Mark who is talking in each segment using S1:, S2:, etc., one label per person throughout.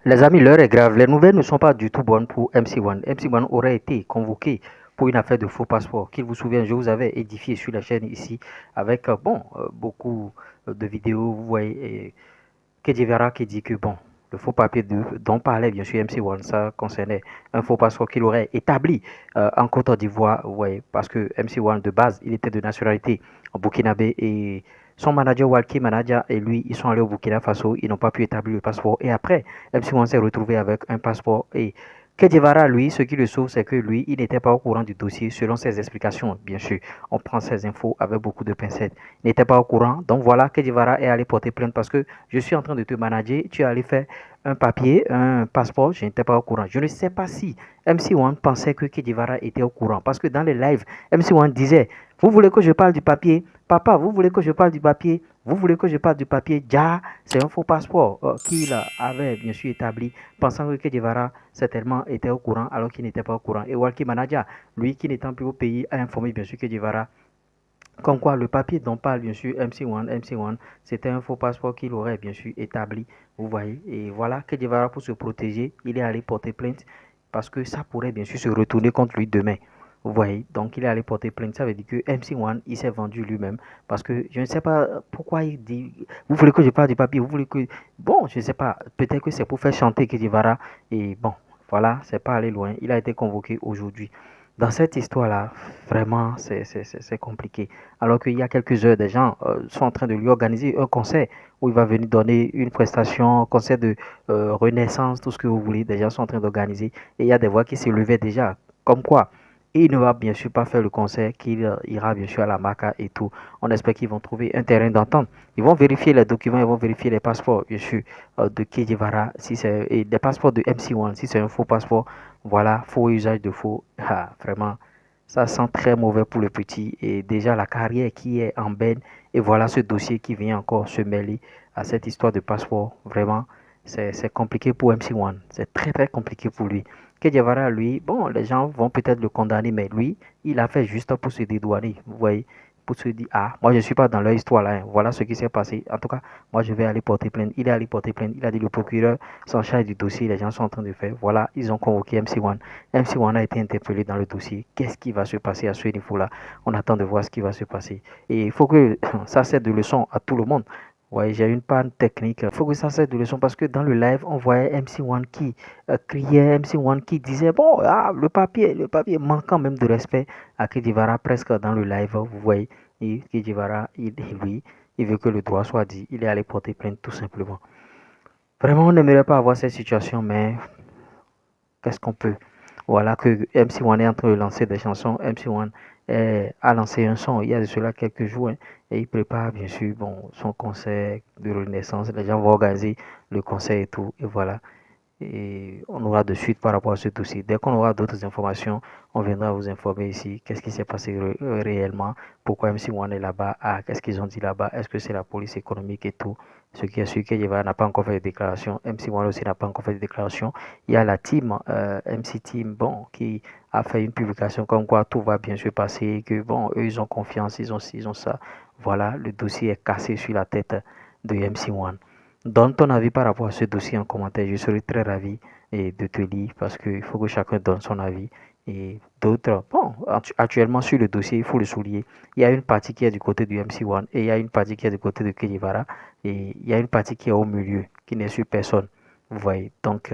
S1: Les amis, l'heure est grave. Les nouvelles ne sont pas du tout bonnes pour MC1. MC1 aurait été convoqué pour une affaire de faux passeport. Qu'il vous souvienne, je vous avais édifié sur la chaîne ici avec beaucoup de vidéos. Vous voyez, Kedivara qui dit que bon, le faux papier dont parlait bien sûr MC1, ça concernait un faux passeport qu'il aurait établi en Côte d'Ivoire. Vous voyez, parce que MC1 de base, il était de nationalité burkinabé et son manager Walkie Manager et lui, ils sont allés au Burkina Faso, ils n'ont pas pu établir le passeport. Et après, MC1 s'est retrouvé avec un passeport. Et Kedivara, lui, ce qui le sauve, c'est que lui, il n'était pas au courant du dossier selon ses explications. Bien sûr, on prend ces infos avec beaucoup de pincettes. Il n'était pas au courant. Donc voilà, Kedivara est allé porter plainte parce que je suis en train de te manager. Tu es allé faire un papier, un passeport. Je n'étais pas au courant. Je ne sais pas si MC1 pensait que Kedivara était au courant parce que dans les lives, MC1 disait vous voulez que je parle du papier? Papa, vous voulez que je parle du papier? Vous voulez que je parle du papier? Ja, c'est un faux passeport qu'il avait bien sûr établi, pensant que Kedivara certainement était au courant alors qu'il n'était pas au courant. Et Walkie Manaja, lui qui n'étant plus au pays, a informé bien sûr Kedivara comme quoi le papier dont parle bien sûr MC1, c'était un faux passeport qu'il aurait bien sûr établi, vous voyez. Et voilà que Kedivara, pour se protéger, il est allé porter plainte parce que ça pourrait bien sûr se retourner contre lui demain. Vous voyez, donc il est allé porter plainte. Ça veut dire que MC1, il s'est vendu lui-même. Parce que je ne sais pas pourquoi il dit vous voulez que je parle du papier, vous voulez que. Bon, je ne sais pas. Peut-être que c'est pour faire chanter Kedivara. Et bon, voilà, c'est pas aller loin. Il a été convoqué aujourd'hui. Dans cette histoire-là, vraiment, c'est compliqué. Alors qu'il y a quelques heures, des gens sont en train de lui organiser un concert où il va venir donner une prestation, un concert de renaissance, tout ce que vous voulez. Des gens sont en train d'organiser. Et il y a des voix qui se levaient déjà. Comme quoi, il ne va bien sûr pas faire le concert, qu'il ira bien sûr à la Maca et tout. On espère qu'ils vont trouver un terrain d'entente. Ils vont vérifier les documents, ils vont vérifier les passeports, bien sûr, de Kedivara, si c'est, et des passeports de MC1, si c'est un faux passeport. Voilà, faux usage de faux. Ah, vraiment, ça sent très mauvais pour le petit. Et déjà, la carrière qui est en berne. Et voilà ce dossier qui vient encore se mêler à cette histoire de passeport. Vraiment, c'est compliqué pour MC1. C'est très, très compliqué pour lui. Kedjavara, lui, bon, les gens vont peut-être le condamner, mais lui, il a fait juste pour se dédouaner. Vous voyez, pour se dire, ah, moi je ne suis pas dans leur histoire là, hein. Voilà ce qui s'est passé. En tout cas, moi je vais aller porter plainte. Il est allé porter plainte. Il a dit le procureur s'en charge du dossier. Les gens sont en train de faire. Voilà, ils ont convoqué MC1. MC1 a été interpellé dans le dossier. Qu'est-ce qui va se passer à ce niveau-là? On attend de voir ce qui va se passer. Et il faut que ça serve de leçon à tout le monde. Ouais, j'ai une panne technique. Il faut que ça serve de leçon parce que dans le live, on voyait MC1 qui criait, MC1 qui disait bon, ah, le papier, manquant même de respect à Kedivara presque dans le live. Vous voyez, et Kedivara, lui, il veut que le droit soit dit. Il est allé porter plainte tout simplement. Vraiment, on n'aimerait pas avoir cette situation, mais qu'est-ce qu'on peut? Voilà que MC1 est en train de lancer des chansons. MC1 a lancé un son il y a de cela quelques jours, hein, et il prépare bien sûr bon, son concert de renaissance. Les gens vont organiser le concert et tout. Et voilà. Et on aura de suite par rapport à ce dossier. Dès qu'on aura d'autres informations, on viendra vous informer ici. Qu'est-ce qui s'est passé réellement? Pourquoi MC1 est là-bas? Ah, qu'est-ce qu'ils ont dit là-bas? Est-ce que c'est la police économique et tout? Ce qui est sûr que Yeva n'a pas encore fait de déclaration. MC1 aussi n'a pas encore fait de déclaration. Il y a la team, MC Team, bon, qui a fait une publication comme quoi tout va bien se passer, que bon, eux, ils ont confiance, ils ont ci, ils ont ça. Voilà, le dossier est cassé sur la tête de MC1. Donne ton avis par rapport à ce dossier en commentaire. Je serai très ravi de te lire parce qu'il faut que chacun donne son avis. Et d'autres, bon, actuellement sur le dossier, il faut le souligner. Il y a une partie qui est du côté du MC1 et il y a une partie qui est du côté de Kedivara. Et il y a une partie qui est au milieu, qui n'est sur personne. Vous voyez. Donc,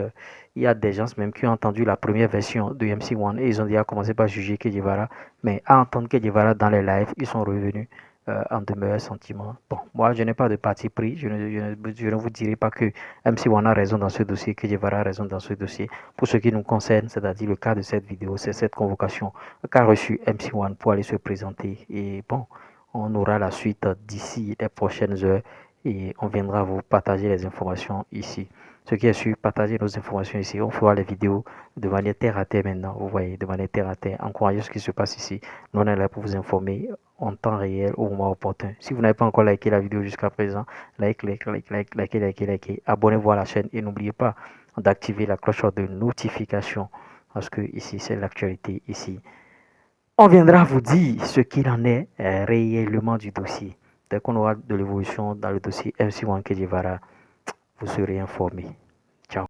S1: il y a des gens même qui ont entendu la première version de MC1 et ils ont déjà commencé par juger Kedivara. Mais à entendre Kedivara dans les lives, ils sont revenus en de meilleurs sentiments. Bon, moi, je n'ai pas de parti pris. Je ne vous dirai pas que MC1 a raison dans ce dossier, que Guevara a raison dans ce dossier. Pour ce qui nous concerne, c'est-à-dire le cas de cette vidéo, c'est cette convocation qu'a reçu MC1 pour aller se présenter. Et bon, on aura la suite d'ici les prochaines heures et on viendra vous partager les informations ici. Ce qui est sûr, partagez nos informations ici. On fera les vidéos de manière terre à terre maintenant. Vous voyez, de manière terre à terre. Encouragez ce qui se passe ici. Nous, on est là pour vous informer en temps réel au moment opportun. Si vous n'avez pas encore liké la vidéo jusqu'à présent, likez. Abonnez-vous à la chaîne et n'oubliez pas d'activer la cloche de notification parce que ici, c'est l'actualité. Ici, on viendra vous dire ce qu'il en est réellement du dossier. Dès qu'on aura de l'évolution dans le dossier MC1 Kedivara, vous serez informé.